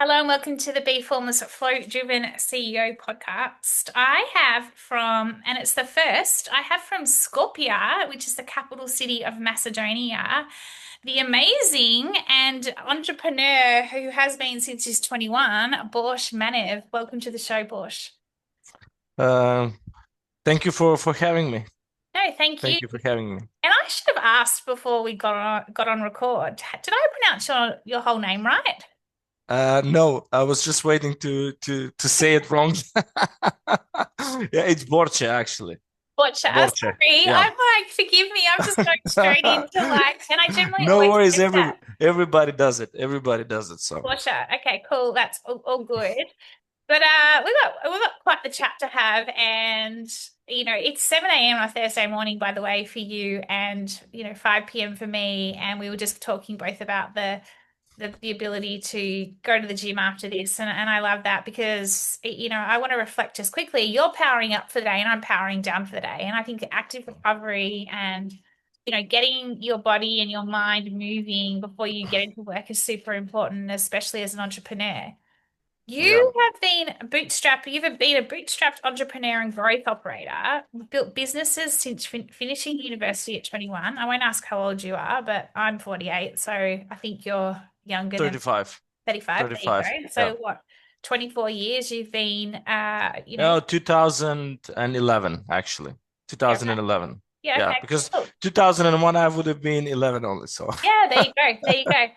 Hello and welcome to the Bee Formless Flow-Driven CEO podcast. And it's the first, I have from Skopje, which is the capital city of Macedonia, the amazing and entrepreneur who has been since he's 21, Borche Manev. Welcome to the show, Borche. Uh, Thank you for having me. No, thank you. Thank you for having me. And I should have asked before we got on record. Did I pronounce your whole name right? No, I was just waiting to say it wrong. Yeah, it's Borche actually. Borche, Borche. sorry. Yeah. I'm like, forgive me. I'm just going straight into and I generally No always worries. check that. Everybody does it. Everybody does it. So Borche. Okay, cool. That's all good. But we've got quite the chat to have, and it's 7 a.m. on a Thursday morning, by the way, for you, and 5 p.m. for me, and we were just talking both about the ability to go to the gym after this, and I love that because I want to reflect just quickly. You're powering up for the day, and I'm powering down for the day, and I think active recovery and getting your body and your mind moving before you get into work is super important, especially as an entrepreneur. yeah. You have been bootstrapped. You've been a bootstrapped entrepreneur and growth operator. You've built businesses since finishing university at 21. I won't ask how old you are, but I'm 48, so I think you're younger than 35. 35. There you 35. go. Yeah. So what, 24 years you've been, Oh, 2011 actually. yeah, right. 2011. Yeah, Yeah, okay, because cool. 2001 I would have been 11 only. So Yeah, there you go. There you go.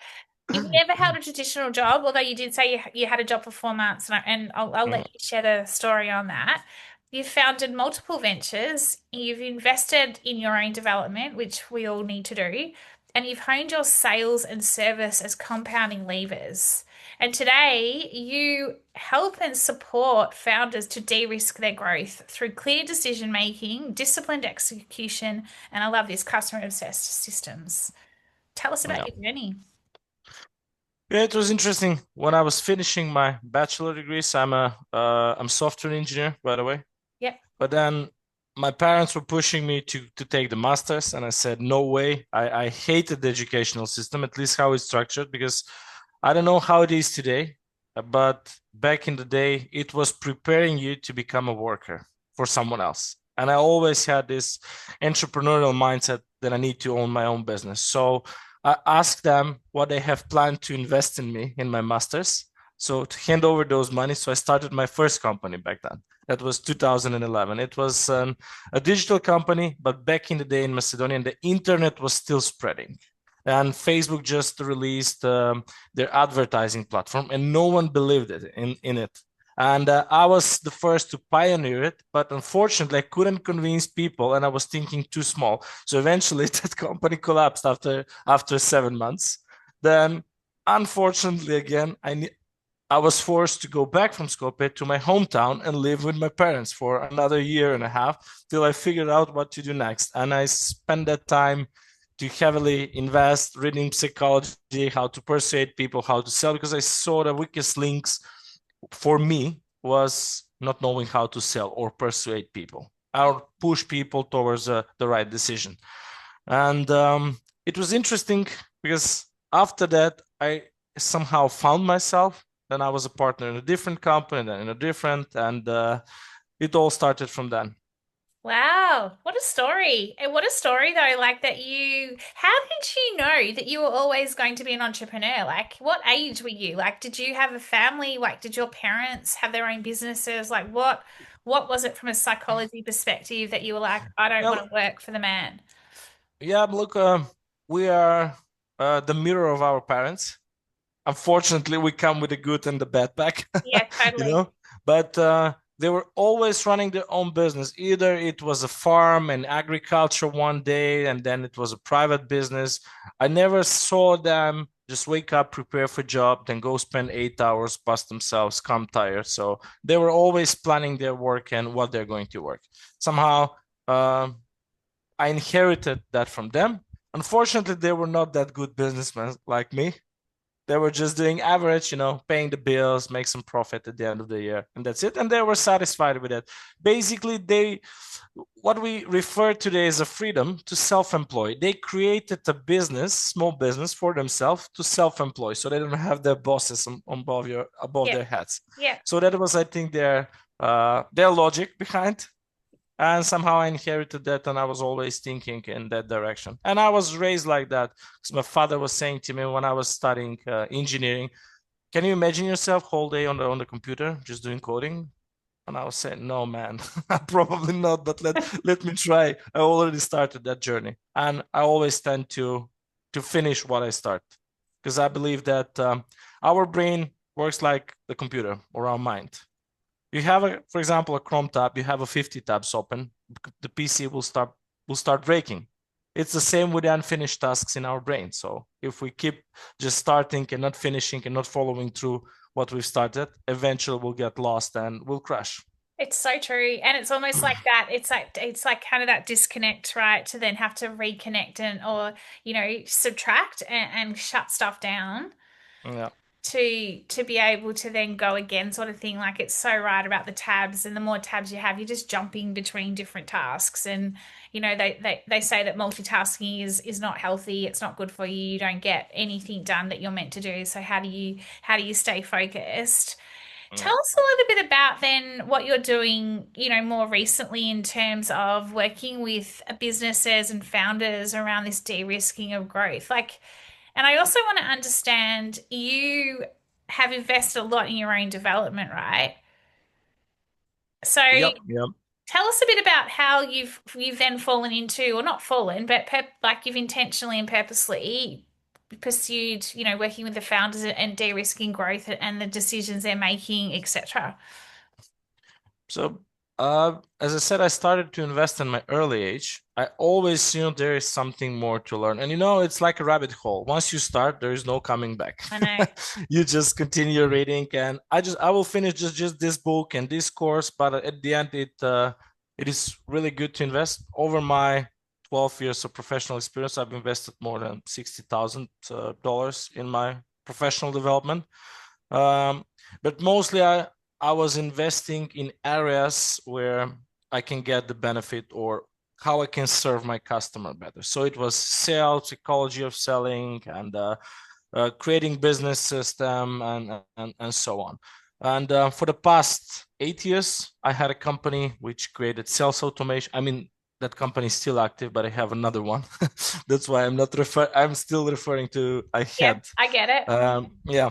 You've never held a traditional job, although you did say you had a job for 4 months, and I'll let Mhm. you share the story on that. You've founded multiple ventures, you've invested in your own development, which we all need to do, and you've honed your sales and service as compounding levers. And today, you help and support founders to de-risk their growth through clear decision making, disciplined execution, and I love this, customer obsessed systems. Tell us about Yeah. your journey. Yeah, it was interesting when I was finishing my bachelor degrees. I'm software engineer, by the way. Yep. But then my parents were pushing me to take the masters, and I said no way. I hated the educational system, at least how it's structured, because I don't know how it is today, but back in the day, it was preparing you to become a worker for someone else. And I always had this entrepreneurial mindset that I need to own my own business. So I asked them what they have planned to invest in me in my masters. So to hand over those money. So I started my first company back then. That was 2011. It was a digital company, but back in the day in Macedonia, the internet was still spreading. And Facebook just released their advertising platform, and no one believed in it. And I was the first to pioneer it, but unfortunately, I couldn't convince people, and I was thinking too small. So eventually, that company collapsed after 7 months. Then, unfortunately, again, I was forced to go back from Skopje to my hometown and live with my parents for another year and a half till I figured out what to do next. And I spent that time to heavily invest, reading psychology, how to persuade people, how to sell, because I saw the weakest links for me was not knowing how to sell or persuade people or push people towards the right decision. And it was interesting because after that, I somehow found myself. Then I was a partner in a different company, then in a different, and it all started from then. Wow, what a story. And what a story though, like how did you know that you were always going to be an entrepreneur? Like, what age were you? Like, did you have a family? Like, did your parents have their own businesses? Like, what was it from a psychology perspective that you were like, I don't Yeah, want to work for the man? yeah. Look, we are the mirror of our parents. Unfortunately, we come with the good and the bad back, Yeah, you totally. know. But they were always running their own business. Either it was a farm and agriculture one day, and then it was a private business. I never saw them just wake up, prepare for job, then go spend 8 hours, bust themselves, come tired. So they were always planning their work and what they're going to work. Somehow, um, I inherited that from them. Unfortunately, they were not that good businessmen like me. They were just doing average, paying the bills, make some profit at the end of the year, and that's it. And they were satisfied with it. Basically, what we refer today as a freedom to self-employ. They created a business, small business for themselves to self-employ, so they don't have their bosses above Yeah. their heads. Yeah. So that was, I think, their logic behind. And somehow I inherited that, and I was always thinking in that direction. And I was raised like that because my father was saying to me when I was studying engineering, "Can you imagine yourself whole day on the computer just doing coding?" And I was saying, "No, man, probably not. But let me try." I already started that journey, and I always tend to finish what I start because I believe that our brain works like the computer or our mind. You have for example, a Chrome tab, you have a 50 tabs open, the PC will start breaking. It's the same with unfinished tasks in our brain. So if we keep just starting and not finishing and not following through what we've started, eventually we'll get lost and we'll crash. It's so true. And it's almost like that. It's like kind of that disconnect, right? To then have to reconnect or, subtract and shut stuff down Yeah. to be able to then go again, sort of thing. Like it's so right about the tabs, and the more tabs you have, you're just jumping between different tasks. And they say that multitasking is not healthy, it's not good for you, you don't get anything done that you're meant to do. So how do you stay focused? Yeah. Tell us a little bit about then what you're doing, more recently in terms of working with businesses and founders around this de-risking of growth. And I also want to understand, you have invested a lot in your own development, right? So Yep. Yep. tell us a bit about how you've then fallen into, or not fallen, but like you've intentionally and purposely pursued, working with the founders and de-risking growth and the decisions they're making, etc. So, as I said, I started to invest in my early age. I always knew there is something more to learn. And it's like a rabbit hole. Once you start, there is no coming back. I know. You just continue reading, and I will finish just this book and this course, but at the end, it is really good to invest. Over my 12 years of professional experience, I've invested more than $60,000 in my professional development. Um, but mostly I was investing in areas where I can get the benefit or how I can serve my customer better. So it was sales, psychology of selling, and creating business system, and so on. And for the past 8 years, I had a company which created sales automation. I mean, that company is still active, but I have another one. That's why I'm still referring to I Yep, had. I get it. Yeah,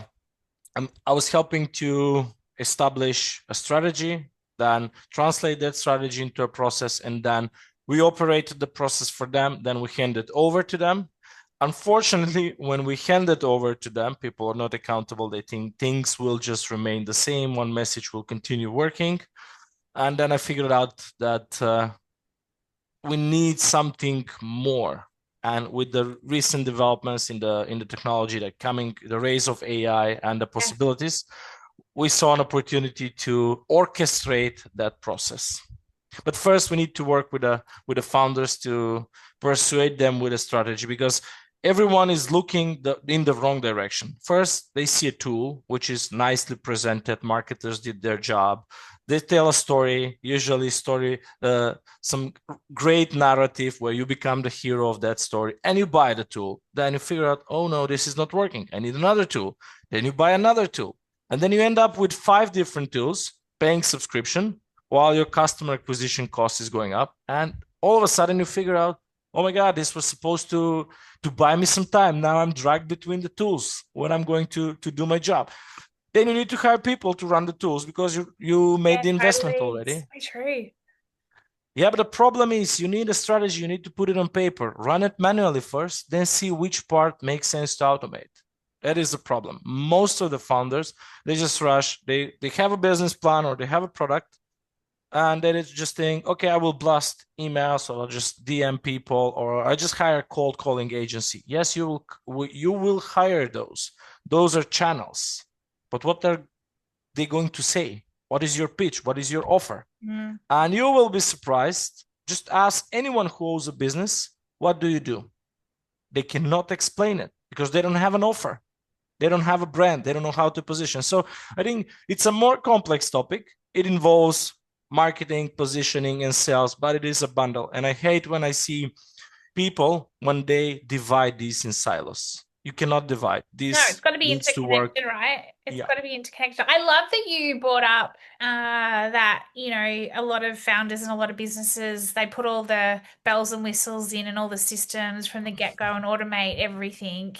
I was helping to establish a strategy, then translate that strategy into a process, and then we operated the process for them. Then we hand it over to them. Unfortunately, when we hand it over to them, people are not accountable. They think things will just remain the same. One message will continue working. And then I figured out that we need something more. And with the recent developments in the technology that coming, the rise of AI and the Yeah. possibilities, we saw an opportunity to orchestrate that process. But first, we need to work with the founders to persuade them with a strategy, because everyone is looking in the wrong direction. First, they see a tool which is nicely presented. Marketers did their job. They tell a story, usually some great narrative where you become the hero of that story, and you buy the tool. Then you figure out, oh no, this is not working. I need another tool. Then you buy another tool. And then you end up with 5 different tools, paying subscription, while your customer acquisition cost is going up. And all of a sudden you figure out, oh my God, this was supposed to buy me some time. Now I'm dragged between the tools when I'm going to do my job. Then you need to hire people to run the tools because you made Yeah, the investment totally. already. So true. Yeah, but the problem is you need a strategy. You need to put it on paper, run it manually first, then see which part makes sense to automate. That is the problem. Most of the founders, they just rush. They have a business plan or they have a product, and then it's just think, okay, I will blast emails, or I'll just DM people, or I just hire a cold calling agency. Yes, you will hire those. Those are channels. But what are they going to say? What is your pitch? What is your offer? Mm. And you will be surprised. Just ask anyone who owns a business, what do you do? They cannot explain it because they don't have an offer. They don't have a brand. They don't know how to position. So I think it's a more complex topic. It involves marketing, positioning, and sales, but it is a bundle. And I hate when I see people when they divide these in silos. You cannot divide. No, it's This got to be needs to work. interconnected, right? It's Yeah. got to be interconnected. I love that you brought up that, a lot of founders and a lot of businesses, they put all the bells and whistles in and all the systems from the get-go and automate everything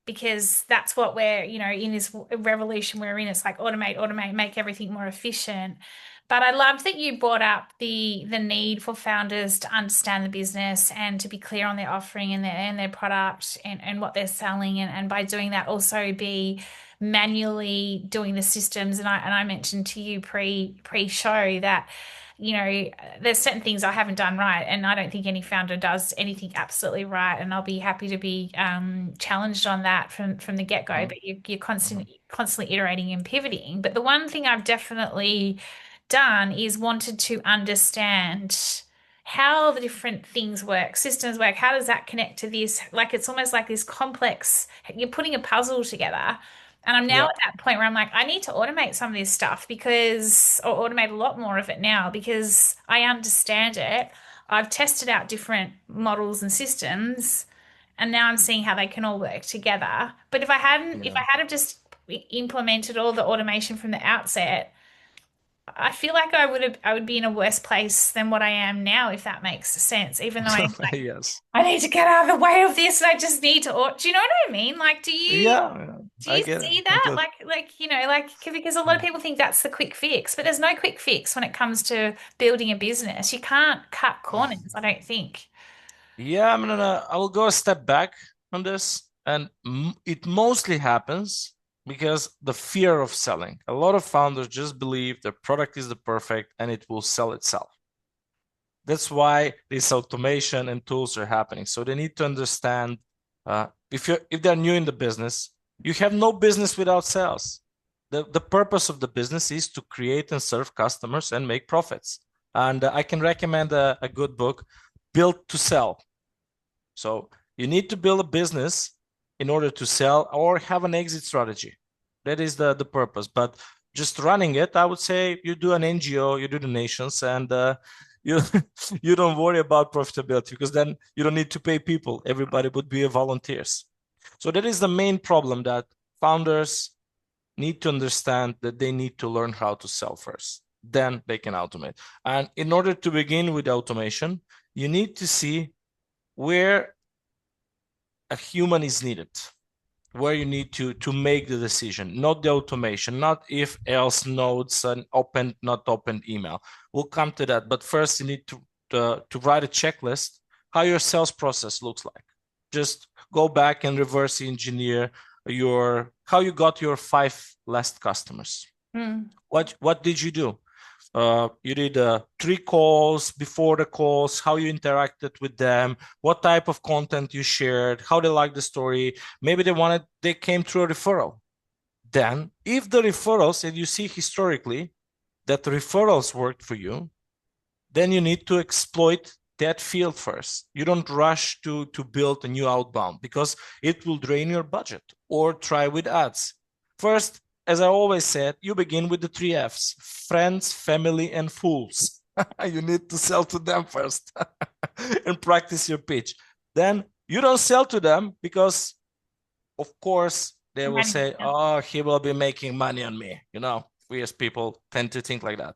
because that's what we're, in this revolution we're in. It's like automate, automate, make everything more efficient. But I love that you brought up the need for founders to understand the business and to be clear on their offering and their product and what they're selling and by doing that also be manually doing the systems. And I mentioned to you pre-show that there's certain things I haven't done right, and I don't think any founder does anything absolutely right. And I'll be happy to be challenged on that from the get-go. Mhm. But you're Mhm. constantly iterating and pivoting. But the one thing I've definitely done is wanted to understand how the different things work, systems work. How does that connect to this? Like it's almost like this complex. You're putting a puzzle together. And I'm now Yeah. at that point where I'm like, I need to automate some of this stuff or automate a lot more of it now because I understand it. I've tested out different models and systems, and now I'm seeing how they can all work together. But if Yeah. I had have just implemented all the automation from the outset, I feel like I would be in a worse place than what I am now, if that makes sense. Even though Yes. I need to get out of the way of this, and I just need to. Do you know what I mean? Like, Yeah. Yeah. do I you get it see that? completely. Because a lot of people think that's the quick fix, but there's no quick fix when it comes to building a business. You can't cut corners, I don't think. Yeah, I will go a step back on this, and it mostly happens because the fear of selling. A lot of founders just believe their product is the perfect and it will sell itself. That's why this automation and tools are happening. So they need to understand if they're new in the business, you have no business without sales. The purpose of the business is to create and serve customers and make profits. And I can recommend a good book, Built to Sell. So you need to build a business in order to sell or have an exit strategy. That is the purpose. But just running it, I would say you do an NGO, you do donations, and you you don't worry about profitability because then you don't need to pay people. Everybody would be volunteers. So that is the main problem that founders need to understand that they need to learn how to sell first. Then they can automate. And in order to begin with automation, you need to see where a human is needed, where you need to make the decision, not the automation, not if else nodes and open, not open email. We'll come to that. But first you need to write a checklist, how your sales process looks like. Just go back and reverse engineer how you got your 5 last customers. Mm. What did you do? You did 3 calls, before the calls, how you interacted with them, what type of content you shared, how they liked the story. Maybe they came through a referral. Then, if the referrals, and you see historically that the referrals worked for you, then you need to exploit that field first. You don't rush to build a new outbound because it will drain your budget, or try with ads. First, as I always said, you begin with the 3 F's: friends, family, and fools. You need to sell to them first and practice your pitch. Then you don't sell to them because, of course, they will Money. say, oh, he will be making money on me. We as people tend to think like that.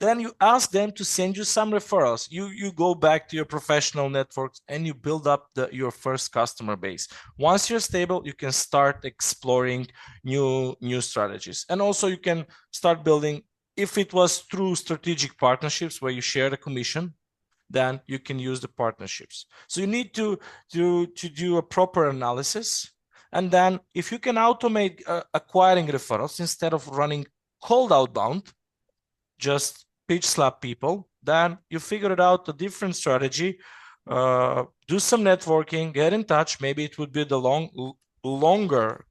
Then you ask them to send you some referrals. You go back to your professional networks and you build up your first customer base. Once you're stable, you can start exploring new strategies. And also you can start building, if it was through strategic partnerships where you share the commission, then you can use the partnerships. So you need to do a proper analysis. And then if you can automate acquiring referrals instead of running cold outbound, just pitch slap people, then you figured out a different strategy. Do some networking, get in touch. Maybe it would be the longer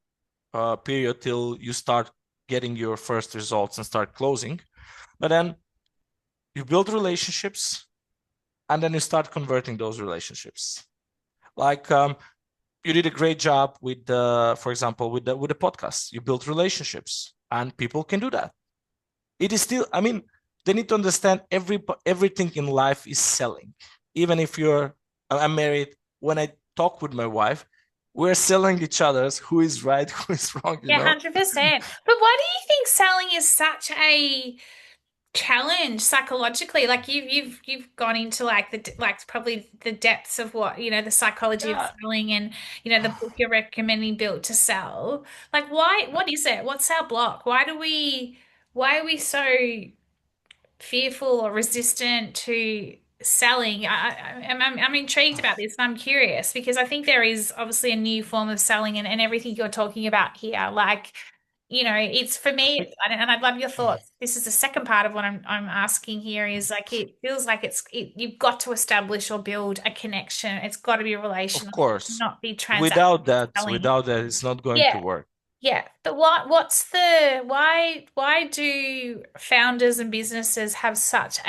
period till you start getting your first results and start closing. But then you build relationships, and then you start converting those relationships. Like you did a great job with the, for example, with the podcast. You built relationships, and people can do that. It is still, I mean, they need to understand everything in life is selling. Even if I'm married, when I talk with my wife, we're selling each other's who is right, who is wrong, you Yeah, know? 100%. But why do you think selling is such a challenge psychologically? Like you've gone into like like probably the depths of what, the psychology of Yeah. selling and, the book you're recommending Built to Sell. Like what is it? What's our block? Why are we so fearful or resistant to selling? I'm intrigued about this and I'm curious because I think there is obviously a new form of selling and everything you're talking about here. Like, it's for me, and I'd love your thoughts. This is the second part of what I'm asking here is like it feels like you've got to establish or build a connection. It's got to be Of relational, course. not be Without transactional that, selling. without that, it's not going to Yeah. work. Yeah, but why do founders and businesses have such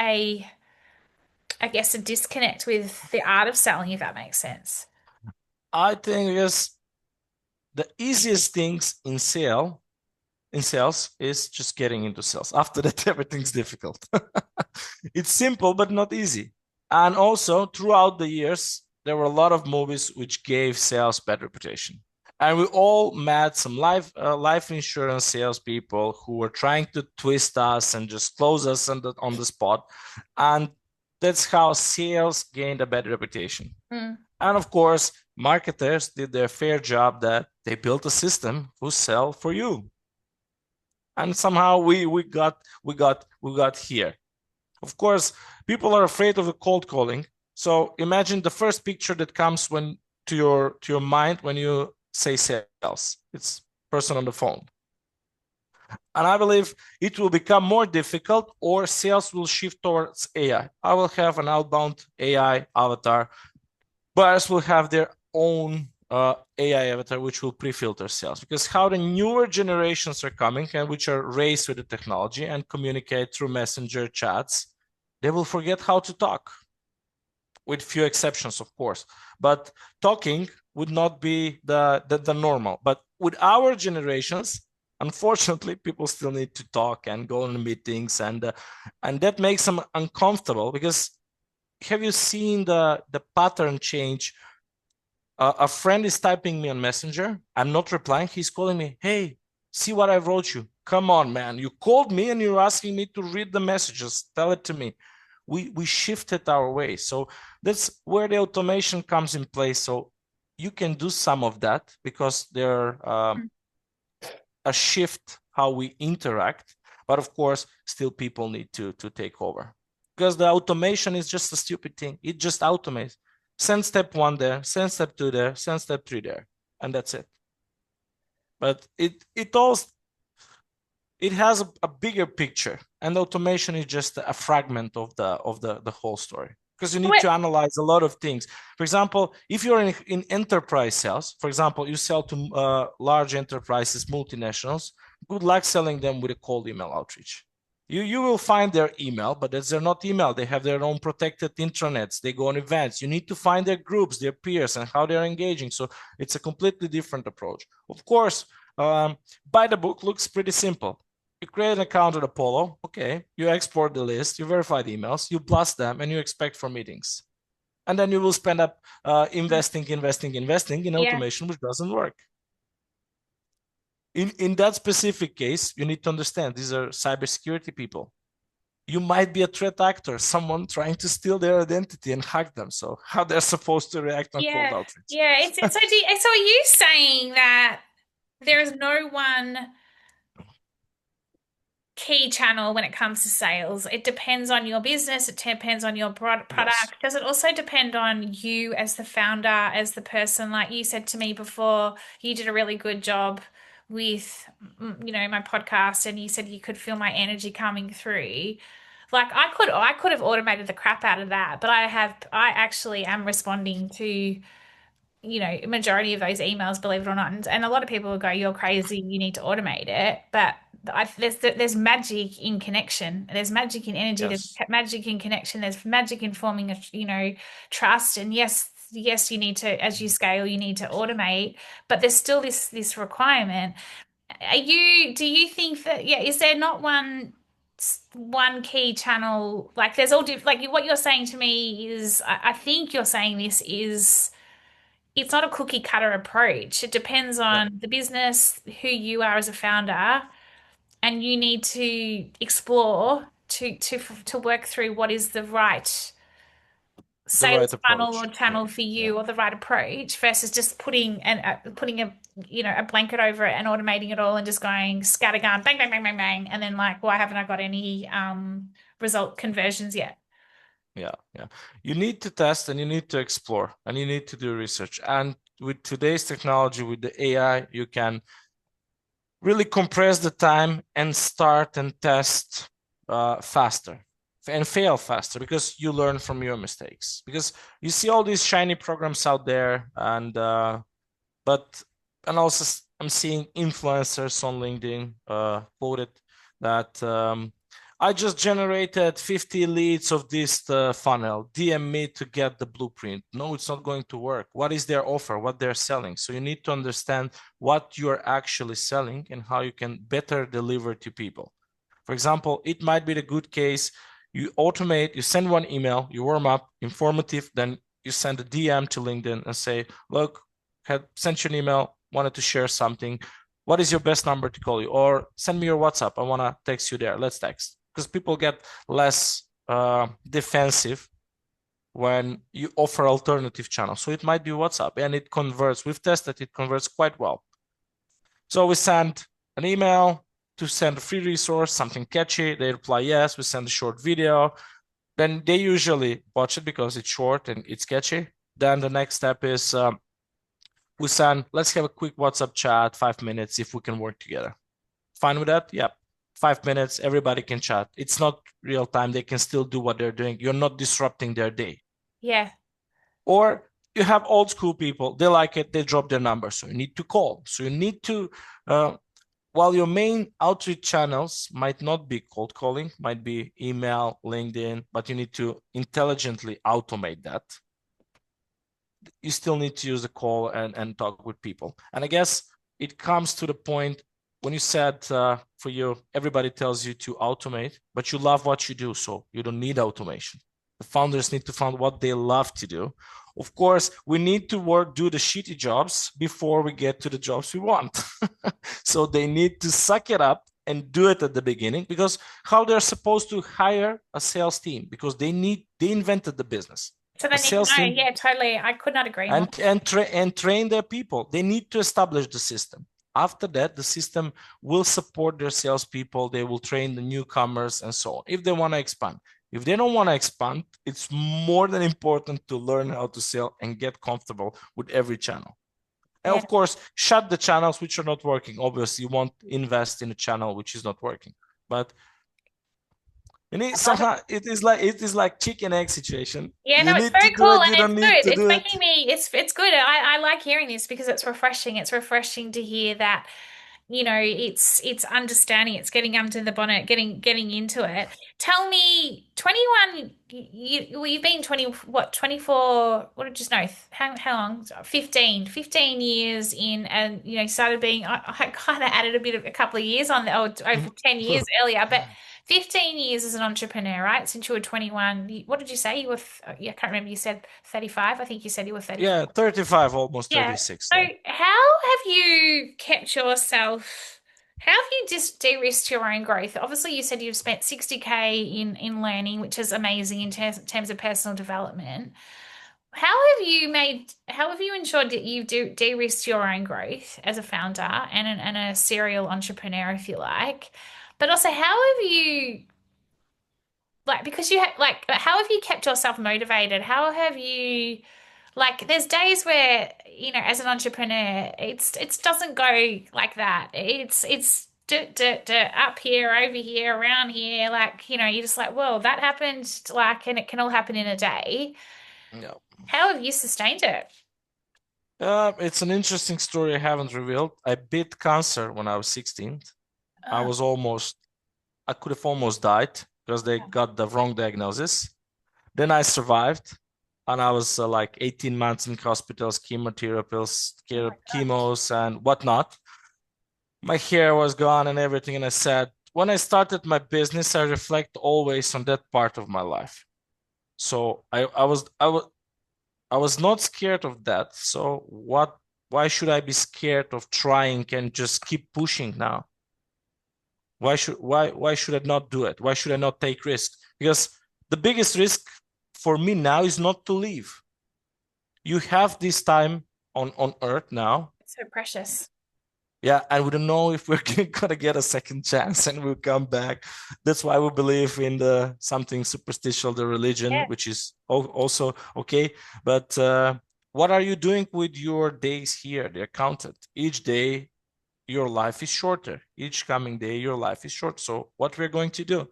I guess, a disconnect with the art of selling, if that makes sense? I think yes, the easiest things in sales is just getting into sales. After that, everything's difficult. It's simple, but not easy. And also, throughout the years, there were a lot of movies which gave sales bad reputation. And we all met some life insurance salespeople who were trying to twist us and just close us on the spot. And that's how sales gained a bad reputation. Mm. And of course, marketers did their fair job that they built a system who sell for you. And somehow we got here. Of course, people are afraid of the cold calling. So imagine the first picture that comes when to your mind when you say sales. It's person on the phone. And I believe it will become more difficult or sales will shift towards AI. I will have an outbound AI avatar. Buyers will have their own AI avatar, which will pre-filter sales. Because how the newer generations are coming and which are raised with the technology and communicate through messenger chats, they will forget how to talk, with few exceptions, of course. But talking would not be the normal. But with our generations, unfortunately, people still need to talk and go on meetings, and that makes them uncomfortable. Because have you seen the pattern change? A friend is typing me on Messenger. I'm not replying. He's calling me. Hey, see what I wrote you. Come on, man. You called me and you're asking me to read the messages. Tell it to me. We shifted our way. So that's where the automation comes in place. So you can do some of that because there a shift how we interact. But of course, still people need to take over because the automation is just a stupid thing. It just automates. Send step one there, send step two there, send step three there, and that's it. But it has a bigger picture, and automation is just a fragment of the whole story because you need Wait, to analyze a lot of things. For example, if you're in enterprise sales, for example, you sell to large enterprises, multinationals, good luck selling them with a cold email outreach. You will find their email, but they're not email. They have their own protected intranets. They go on events. You need to find their groups, their peers, and how they're engaging. So it's a completely different approach. Of course, by the book looks pretty simple. You create an account at Apollo. Okay. You export the list, you verify the emails, you blast them, and you expect for meetings. And then you will spend up investing in yeah. automation, which doesn't work. In that specific case, you need to understand these are cybersecurity people. You might be a threat actor, someone trying to steal their identity and hack them. So how they're supposed to react on cold Yeah. outreach? Yeah. It's so are you saying that there is no one key channel when it comes to sales? It depends on your business, it depends on your Yes. product. Does it also depend on you as the founder, as the person? Like you said to me before, you did a really good job with, my podcast, and you said you could feel my energy coming through. Like I could have automated the crap out of that, but I actually am responding to majority of those emails, believe it or not. And a lot of people will go, "You're crazy. You need to automate it." But there's magic in connection. There's magic in energy. There's Yes. magic in connection. There's magic in forming trust. And yes, yes, you need to, as you scale, you need to automate, but there's still this requirement. Do you think that, yeah, is there not one key channel? Like there's all like what you're saying to me is, I think you're saying this is, it's not a cookie cutter approach. It depends Yeah, on the business, who you are as a founder, and you need to explore to work through what is the right the right sales funnel or approach. Yeah, channel for yeah, you, or the right approach, versus just putting a a blanket over it and automating it all and just going scattergun, bang bang bang bang bang, and then like, why haven't I got any result conversions yet? yeah, yeah. You need to test and you need to explore and you need to do research. And with today's technology, with the AI, you can really compress the time and start and test faster and fail faster because you learn from your mistakes. Because you see all these shiny programs out there, and but and also I'm seeing influencers on LinkedIn quoted that I just generated 50 leads of this funnel. DM me to get the blueprint. No, it's not going to work. What is their offer? What they're selling? So you need to understand what you're actually selling and how you can better deliver to people. For example, it might be the good case. You automate, you send one email, you warm up, informative, then you send a DM to LinkedIn and say, look, had sent you an email, wanted to share something. What is your best number to call you? Or send me your WhatsApp. I want to text you there. Let's text. Because people get less defensive when you offer alternative channels. So it might be WhatsApp and it converts. We've tested it converts quite well. So we send an email to send a free resource, something catchy. They reply yes. We send a short video. Then they usually watch it because it's short and it's catchy. Then the next step is we send, let's have a quick WhatsApp chat, 5 minutes, if we can work together. Fine with that? Yep. 5 minutes, everybody can chat. It's not real time. They can still do what they're doing. You're not disrupting their day. Yeah. Or you have old school people, they like it, they drop their number. So you need to call. So you need to, while your main outreach channels might not be cold calling, might be email, LinkedIn, but you need to intelligently automate that. You still need to use the call and talk with people. And I guess it comes to the point when you said for you, everybody tells you to automate, but you love what you do, so you don't need automation. The founders need to find what they love to do. Of course, we need to do the shitty jobs before we get to the jobs we want. So they need to suck it up and do it at the beginning, because how they're supposed to hire a sales team, because they invented the business. So A they need to sales know. team Yeah, totally. I could not agree more. and train their people. They need to establish the system. After that, the system will support their salespeople. They will train the newcomers and so on, if they want to expand. If they don't want to expand, it's more than important to learn how to sell and get comfortable with every channel. And Yeah. of course, shut the channels which are not working. Obviously, you won't invest in a channel which is not working. But you need somehow it is like chicken egg situation. Yeah, You no, it's need to very do cool it. and You it's don't need good. to It's do it. making me it's good. I like hearing this because it's refreshing. It's refreshing to hear that, it's understanding, it's getting under the bonnet, getting into it. Tell me, 21, you've been 20, what, 24, what did you know? How long? 15 years in, and started being, I kind of added a couple of years on the, over 10 years earlier, but 15 years as an entrepreneur, right? Since you were 21. What did you say? You were, yeah, I can't remember. You said 35. I think you said you were 35. Yeah, 35, almost Yeah. 36. So Yeah. how have you kept yourself, how have you just de-risked your own growth? Obviously, you said you've spent 60K in learning, which is amazing in terms of personal development. How have you ensured that you do de-risked your own growth as a founder and a serial entrepreneur, if you like? But also, how have you, like, because you have, like, how have you kept yourself motivated? How have you, like, there's days where, as an entrepreneur, it doesn't go like that. It's up here, over here, around here. Like, you're just like, well, that happened, like, and it can all happen in a day. No. How have you sustained it? It's an interesting story I haven't revealed. I beat cancer when I was 16. Oh, I could have almost died because they got the wrong diagnosis. Then I survived. and I was like 18 months in hospitals, chemotherapies, Oh my gosh. chemos, and whatnot. My hair was gone and everything. And I said, when I started my business, I reflect always on that part of my life. So I was not scared of that. So why should I be scared of trying and just keep pushing now? Why should I not do it? Why should I not take risks? Because the biggest risk for me now is not to leave. You have this time on earth now. It's so precious. Yeah, and we don't know if we're gonna get a second chance and we'll come back. That's why we believe in the something superstitial, the religion, Yeah. which is also okay. But what are you doing with your days here? They're counted. Each day, your life is shorter. Each coming day, your life is short. So what we're going to do?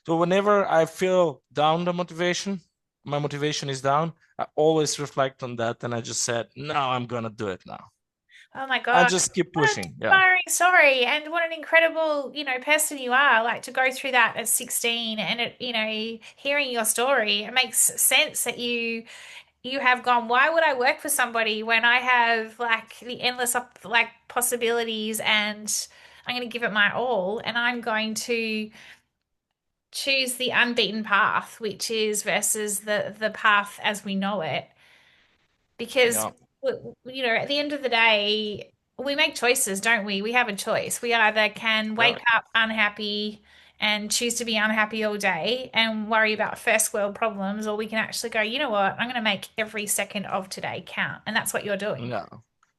So whenever I feel down the motivation, my motivation is down, I always reflect on that and I just said, no, I'm gonna do it now. Oh my And gosh. just keep What an pushing. Yeah. inspiring story and what an incredible, person you are. Like to go through that at 16 and hearing your story, it makes sense that you have gone, why would I work for somebody when I have like the endless like possibilities and I'm going to give it my all and I'm going to choose the unbeaten path, which is versus the path as we know it. Because Yeah. at the end of the day, we make choices, don't we? We have a choice. We either can Yeah. wake up unhappy and choose to be unhappy all day and worry about first world problems, or we can actually go, you know what, I'm going to make every second of today count. And that's what you're doing. Yeah.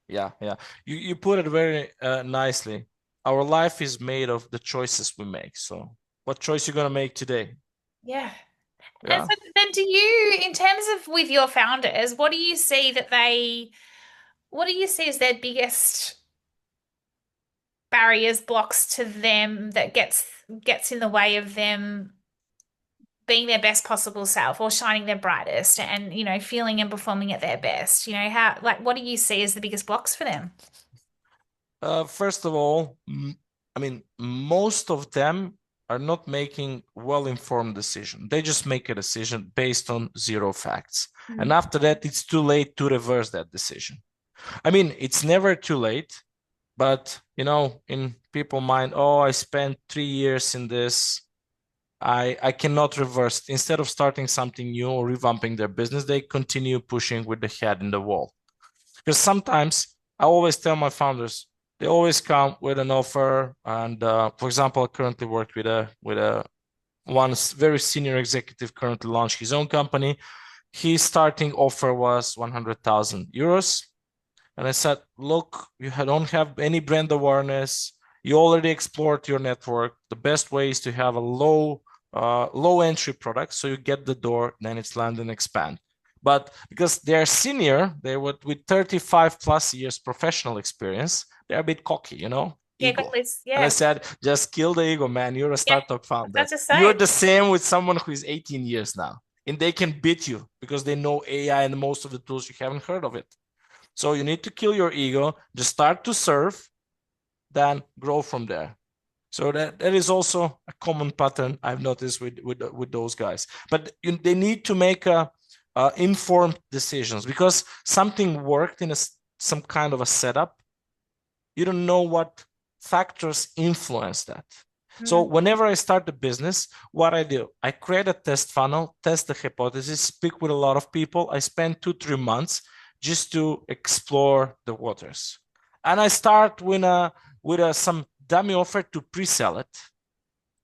Yeah. Yeah. You put it very nicely. Our life is made of the choices we make. So what choice you gonna make today? Yeah. And Yeah. so then in terms of with your founders, what do you see as their biggest barriers, blocks to them that gets in the way of them being their best possible self or shining their brightest and, feeling and performing at their best? How, like, what do you see as the biggest blocks for them? First of all, I mean, most of them are not making well-informed decision. They just make a decision based on zero facts. And Mm. after that, it's too late to reverse that decision. I mean, it's never too late, but in people's mind, oh, I spent 3 years in this. I cannot reverse. Instead of starting something new or revamping their business, they continue pushing with the head in the wall. Because sometimes I always tell my founders, they always come with an offer. And for example, I currently work with a one very senior executive currently launched his own company. His starting offer was 100,000 euros. And I said, look, you don't have any brand awareness. You already explored your network. The best way is to have a low entry product. So you get the door, then it's land and expand. But because they're senior, they would with 35 plus years professional experience, they're a bit cocky, Yeah, got ego. this. And I Yeah. said, just kill the ego, man. You're a Yeah. startup founder. That's just You're say. the same with someone who is 18 years now. And they can beat you because they know AI and most of the tools you haven't heard of it. So you need to kill your ego, just start to serve, then grow from there. So that is also a common pattern I've noticed with those guys. But they need to make informed decisions because something worked in some kind of a setup. You don't know what factors influence that. So Mm. whenever I start a business, what I do, I create a test funnel, test the hypothesis, speak with a lot of people. I spend 2-3 months just to explore the waters. And I start with some dummy offer to pre-sell it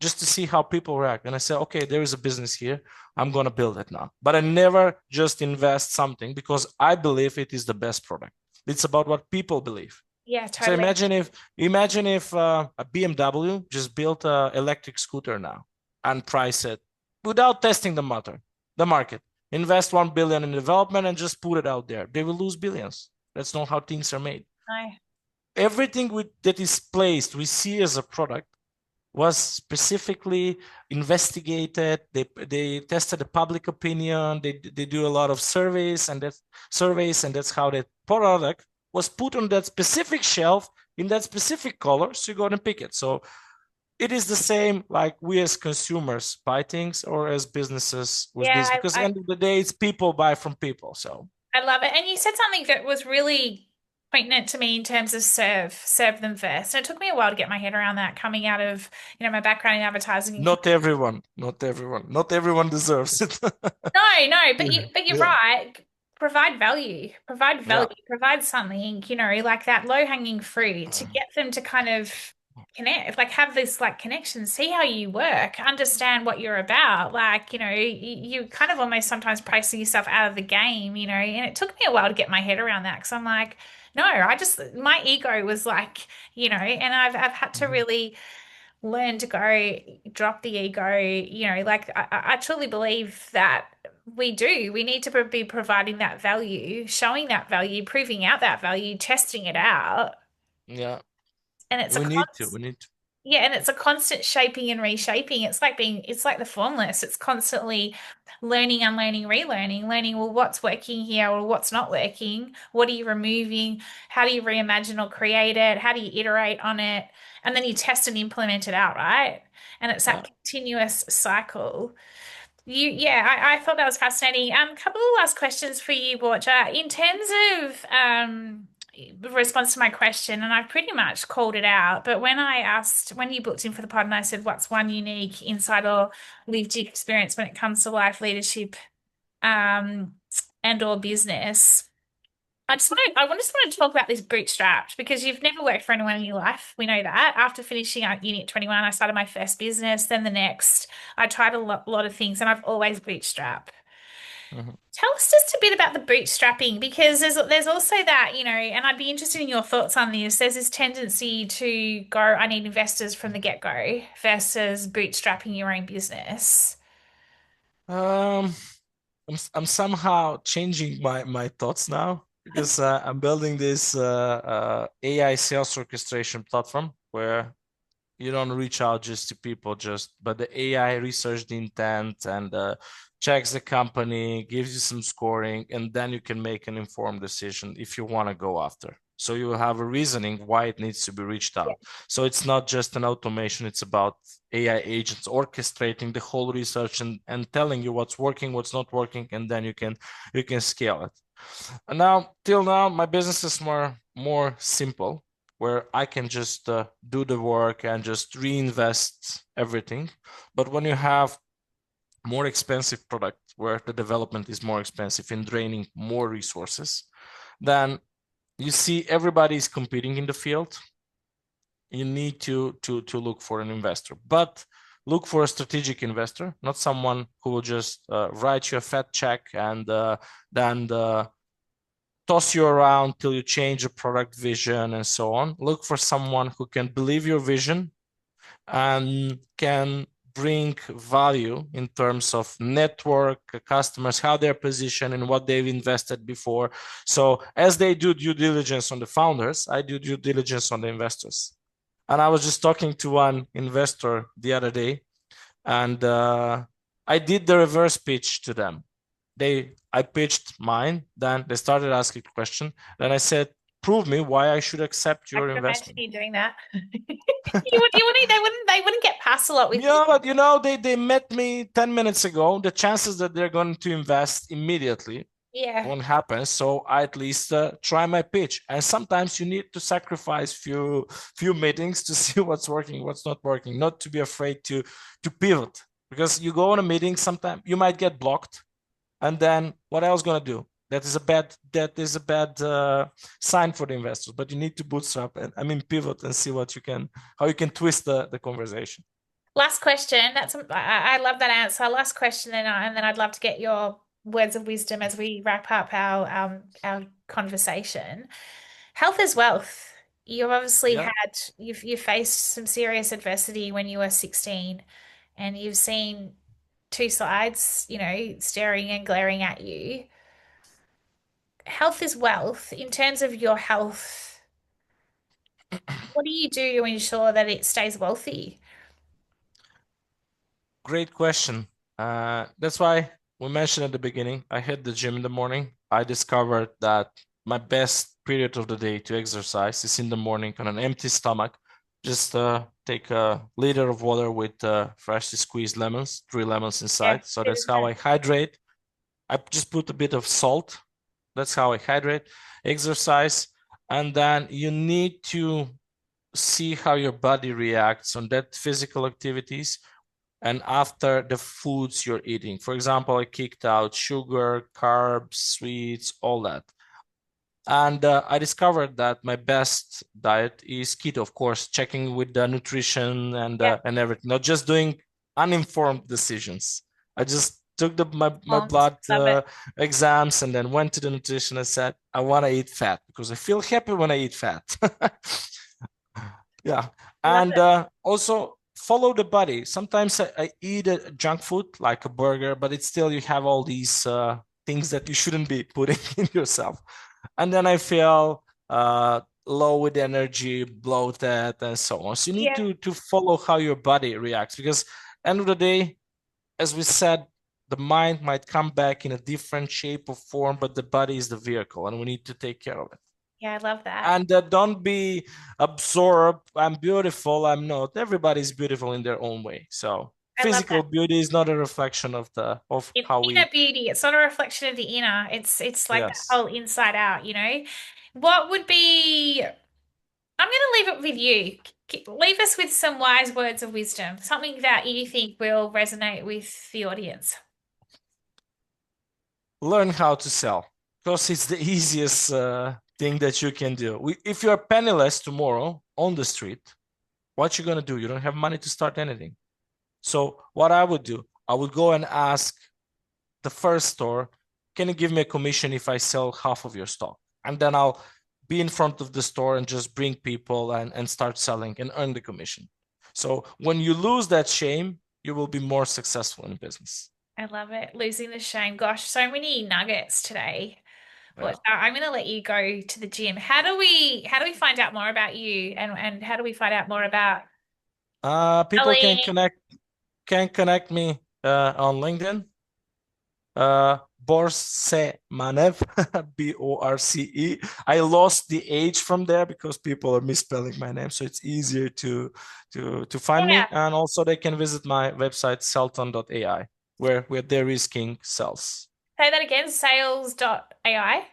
just to see how people react. And I say, okay, there is a business here. I'm going to build it now. But I never just invest something because I believe it is the best product. It's about what people believe. Yeah, So totally. imagine if a BMW just built an electric scooter now and price it without testing the market, invest 1 billion in development and just put it out there. They will lose billions. That's not how things are made. No. Everything that is placed, we see as a product was specifically investigated. They tested the public opinion. They do a lot of surveys, and that's how that product was put on that specific shelf in that specific color. So you go and pick it. So it is the same like we as consumers buy things or as businesses with Yeah, business, because at the end of the day, it's people buy from people. So I love it. And you said something that was really poignant to me in terms of serve them first. And it took me a while to get my head around that coming out of, my background in advertising and not everyone deserves it. no, no, but Yeah. you're Yeah. right. Provide Yeah. value, provide something, like that low-hanging fruit to get them to kind of connect, like have this like connection, see how you work, understand what you're about. Like, you kind of almost sometimes pricing yourself out of the game, and it took me a while to get my head around that because I'm like, no, my ego was like, and I've had to Mhm. really learn to go drop the ego, like I truly believe that we need to be providing that value, showing that value, proving out that value, testing it out. Yeah. And it's a We need to. constant, We need to. yeah, and it's a constant shaping and reshaping. It's like the formless. It's constantly learning, unlearning, relearning, learning, well, what's working here or what's not working? What are you removing? How do you reimagine or create it? How do you iterate on it? And then you test and implement it out, right? And it's Yeah. that continuous cycle. Yeah, I thought that was fascinating. A couple of last questions for you, Borcha. In terms of response to my question, and I pretty much called it out, but when you booked in for the pod, and I said, "What's one unique insight or lived experience when it comes to life leadership um, and or business?" I just want to talk about this bootstrapped because you've never worked for anyone in your life. We know that. After finishing out uni at 21, I started my first business, then the next. I tried a lot of things and I've always bootstrapped. Mhm. Tell us just a bit about the bootstrapping because there's also that, and I'd be interested in your thoughts on this. There's this tendency to go, I need investors from the get-go versus bootstrapping your own business. Um, I'm somehow changing my thoughts now because I'm building this AI sales orchestration platform where you don't reach out just to people, but the AI research the intent and checks the company, gives you some scoring, and then you can make an informed decision if you want to go after. So you will have a reasoning why it needs to be reached Yeah. out. So it's not just an automation, it's about AI agents orchestrating the whole research and telling you what's working, what's not working, and then you can scale it. And now, till now, my business is more simple, where I can just do the work and just reinvest everything. But when you have more expensive product, where the development is more expensive and draining more resources, then you see everybody is competing in the field. You need to look for an investor, but look for a strategic investor, not someone who will just write you a fat check and then toss you around till you change your product vision and so on. Look for someone who can believe your vision and can bring value in terms of network, customers, how they're positioned and what they've invested before. So as they do due diligence on the founders, I do due diligence on the investors. And I was just talking to one investor the other day, and I did the reverse pitch to them. I pitched mine, then they started asking question. Then I said, prove me why I should accept I your could imagine investment. you doing that. They wouldn't get past a lot with you. Yeah, but they met me 10 minutes ago. The chances that they're going to invest immediately Yeah. won't happen. So I at least try my pitch. And sometimes you need to sacrifice few meetings to see what's working, what's not working, not to be afraid to pivot. Because you go on a meeting, sometimes you might get blocked. And then what else gonna do? That is a bad sign for the investors. But you need to bootstrap and pivot and see how you can twist the conversation. Last question. I love that answer. Last question, and then I'd love to get your words of wisdom as we wrap up our conversation. Health is wealth. Yeah, You've faced some serious adversity when you were 16, and you've seen two sides, staring and glaring at you. Health is wealth. In terms of your health, what do you do to ensure that it stays wealthy? great question. That's why we mentioned at the beginning. I hit the gym in the morning. I discovered that my best period of the day to exercise is in the morning on an empty stomach Just take a liter of water with freshly squeezed lemons, 3 lemons Yeah, inside. So bit that's of how that. I hydrate. I just put a bit of salt. That's how I hydrate. Exercise, and then you need to see how your body reacts on that physical activities and after the foods you're eating. For example, I kicked out sugar, carbs, sweets, all that. And I discovered that my best diet is keto, of course, checking with the nutrition Yeah, and everything, not just doing uninformed decisions. I just took my moms blood love it. exams and then went to the nutrition and said, I want to eat fat because I feel happy when I eat fat. Yeah. Love And it. also follow the body. Sometimes I eat a junk food like a burger, but it's still you have all these things that you shouldn't be putting in yourself. And then I feel low with energy, bloated, and so on. So you need Yeah, to follow how your body reacts because end of the day, as we said, the mind might come back in a different shape or form, but the body is the vehicle, and we need to take care of it. yeah, I love that. And don't be absorbed. I'm beautiful. I'm not. Everybody's beautiful in their own way. So I love that. physical beauty is not a reflection of the of how Inner we. beauty. It's not a reflection of the inner. It's like that Yes. whole inside out, you know? What would be, I'm going to leave it with you. Leave us with some wise words of wisdom, something that you think will resonate with the audience. Learn how to sell because it's the easiest thing that you can do. If you're penniless tomorrow on the street, what you gonna do? You don't have money to start anything. So what I would do, I would go and ask the first store, can you give me a commission if I sell half of your stock? And then I'll be in front of the store and just bring people and start selling and earn the commission. So when you lose that shame, you will be more successful in business. I love it. Losing the shame. Gosh, so many nuggets today. Yeah. But I'm going to let you go to the gym. How do we find out more about you and how do we find out more about People selling? can connect me on LinkedIn. Borce Manev, Borce. I lost the H from there because people are misspelling my name, so it's easier to find Yeah. me. And also they can visit my website selton.ai, where there is king sells. Say that again, sales.ai.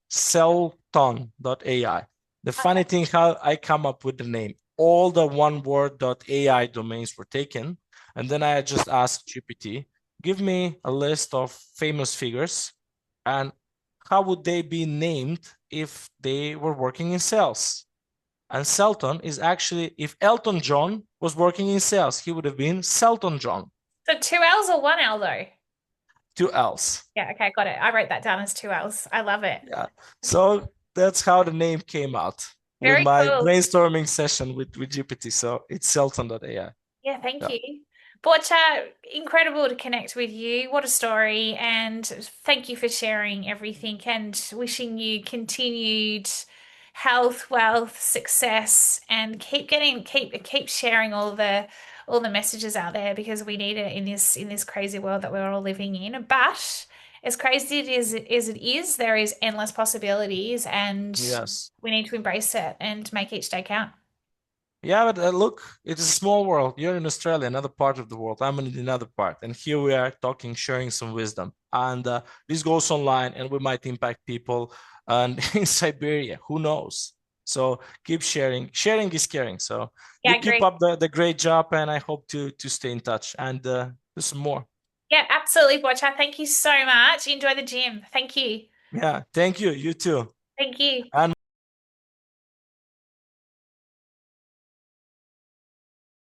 Selton.ai. The funny thing how I come up with the name, all the one word .ai domains were taken, and then I just asked GPT, give me a list of famous figures and how would they be named if they were working in sales? And Selton is actually, if Elton John was working in sales, he would have been Selton John, So two L's or one L though? 2 L's. Yeah, okay, got it. I wrote that down as two L's. I love it. Yeah. So that's how the name came out with Very my cool. brainstorming session with GPT. So it's Selton.ai. Yeah, thank Yeah. you. Borche, incredible to connect with you. What a story. And thank you for sharing everything and wishing you continued health, wealth, success, and keep sharing all the messages out there because we need it in this crazy world that we're all living in. But as crazy as it is, there is endless possibilities and Yes. we need to embrace it and make each day count. Yeah, but look, it's a small world. You're in Australia, another part of the world. I'm in another part. And here we are talking, sharing some wisdom. And this goes online and we might impact people and in Siberia, who knows? So keep sharing. Sharing is caring. So Yeah, you I keep agree. up the great job and I hope to stay in touch and do some more. Yeah, absolutely, Borcha. Thank you so much. Enjoy the gym. Thank you. Yeah, thank you. You too. Thank you. And